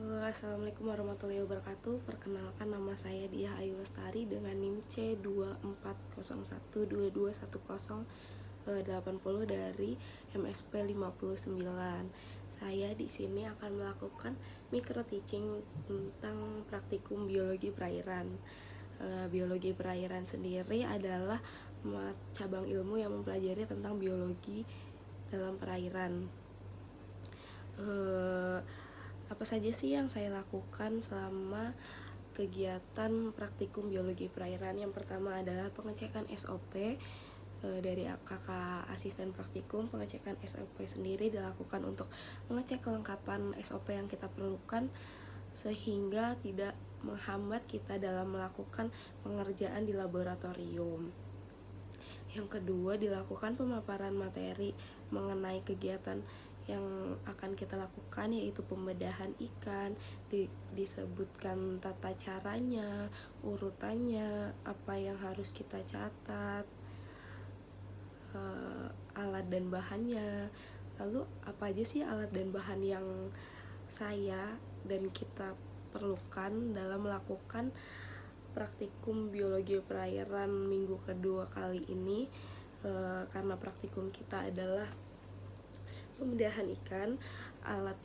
Assalamualaikum warahmatullahi wabarakatuh. Perkenalkan, nama saya Diah Ayu Lestari dengan NIM C2401221080 dari MSP 59. Saya di sini akan melakukan micro teaching tentang praktikum biologi perairan. Biologi perairan sendiri adalah cabang ilmu yang mempelajari tentang biologi dalam perairan. Apa saja sih yang saya lakukan selama kegiatan praktikum biologi perairan? Yang pertama adalah pengecekan SOP dari kakak asisten praktikum. Pengecekan SOP sendiri dilakukan untuk mengecek kelengkapan SOP yang kita perlukan sehingga tidak menghambat kita dalam melakukan pengerjaan di laboratorium. Yang kedua, dilakukan pemaparan materi mengenai kegiatan yang akan kita lakukan, yaitu pembedahan ikan. Disebutkan tata caranya, urutannya, apa yang harus kita catat, alat dan bahannya. Lalu apa aja sih alat dan bahan yang saya dan kita perlukan dalam melakukan praktikum biologi perairan minggu kedua kali ini? Karena praktikum kita adalah pembedahan ikan, alat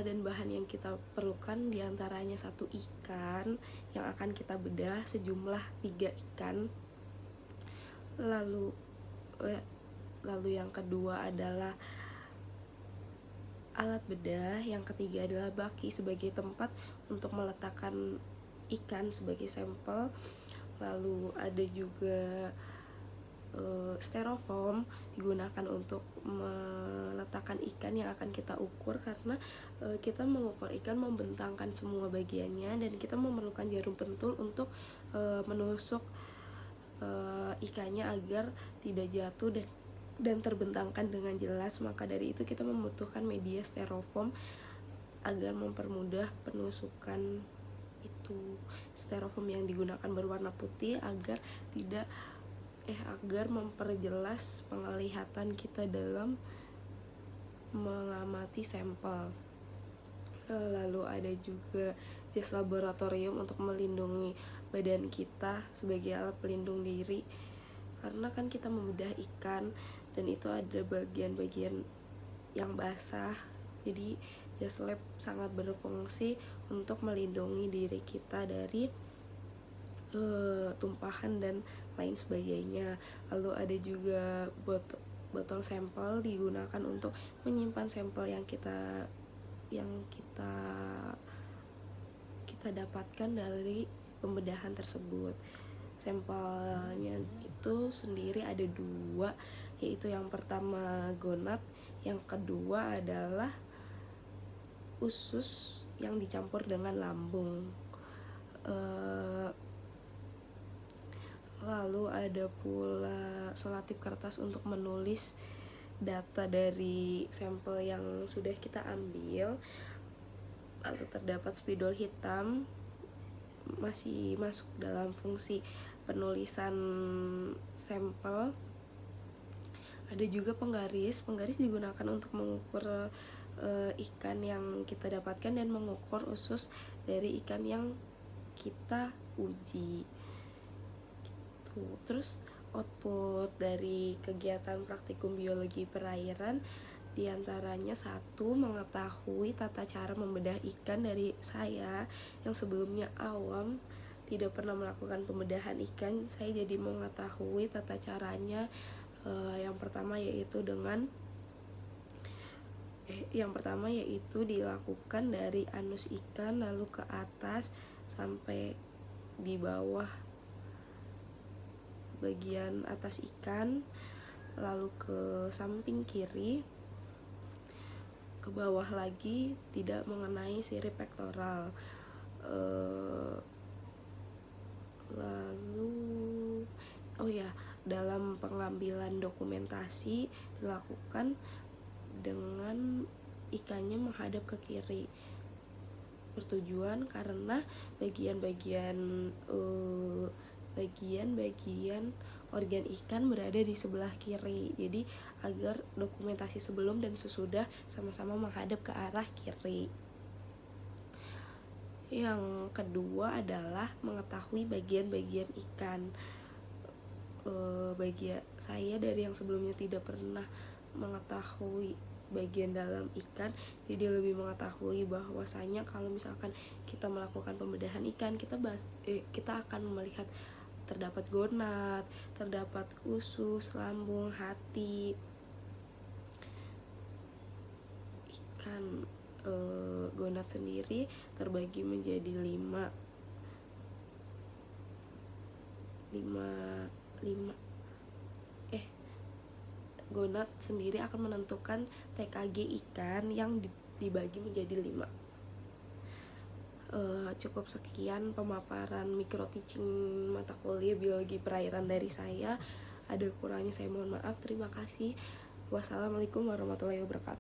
dan bahan yang kita perlukan diantaranya 1 ikan yang akan kita bedah sejumlah 3 ikan. Lalu yang kedua adalah alat bedah. Yang ketiga adalah baki sebagai tempat untuk meletakkan ikan sebagai sampel. Lalu ada juga styrofoam digunakan untuk meletakkan ikan yang akan kita ukur, karena kita mengukur ikan membentangkan semua bagiannya dan kita memerlukan jarum pentul untuk menusuk ikannya agar tidak jatuh dan terbentangkan dengan jelas. Maka dari itu kita membutuhkan media styrofoam agar mempermudah penusukan itu. Styrofoam yang digunakan berwarna putih agar memperjelas penglihatan kita dalam mengamati sampel. Lalu ada juga jas laboratorium untuk melindungi badan kita sebagai alat pelindung diri, karena kan kita membedah ikan dan itu ada bagian-bagian yang basah. Jadi jas lab sangat berfungsi untuk melindungi diri kita dari tumpahan dan lain sebagainya. Lalu ada juga botol sampel digunakan untuk menyimpan sampel yang kita dapatkan dari pembedahan tersebut. Sampelnya itu sendiri ada 2, yaitu yang pertama gonad, yang kedua adalah usus yang dicampur dengan lambung. Lalu ada pula selotip kertas untuk menulis data dari sampel yang sudah kita ambil. Lalu terdapat spidol hitam, masih masuk dalam fungsi penulisan sampel. Ada juga penggaris digunakan untuk mengukur ikan yang kita dapatkan dan mengukur usus dari ikan yang kita uji. Terus output dari kegiatan praktikum biologi perairan diantaranya 1, mengetahui tata cara membedah ikan. Dari saya yang sebelumnya awam, tidak pernah melakukan pembedahan ikan, saya jadi mengetahui tata caranya. Yang pertama yaitu dilakukan dari anus ikan lalu ke atas sampai di bawah bagian atas ikan, lalu ke samping kiri, ke bawah lagi tidak mengenai sirip pektoral. Lalu dalam pengambilan dokumentasi dilakukan dengan ikannya menghadap ke kiri. Bertujuan karena bagian-bagian organ ikan berada di sebelah kiri, jadi agar dokumentasi sebelum dan sesudah sama-sama menghadap ke arah kiri. Yang kedua adalah mengetahui bagian-bagian ikan. Bagi saya dari yang sebelumnya tidak pernah mengetahui bagian dalam ikan, jadi lebih mengetahui bahwasanya kalau misalkan kita melakukan pembedahan ikan, kita akan melihat terdapat gonat, terdapat usus, lambung, hati. Ikan gonat sendiri terbagi menjadi 5 gonat sendiri akan menentukan TKG ikan yang dibagi menjadi 5. Cukup sekian pemaparan micro teaching mata kuliah biologi perairan dari saya. Ada kurangnya saya mohon maaf. Terima kasih. Wassalamualaikum warahmatullahi wabarakatuh.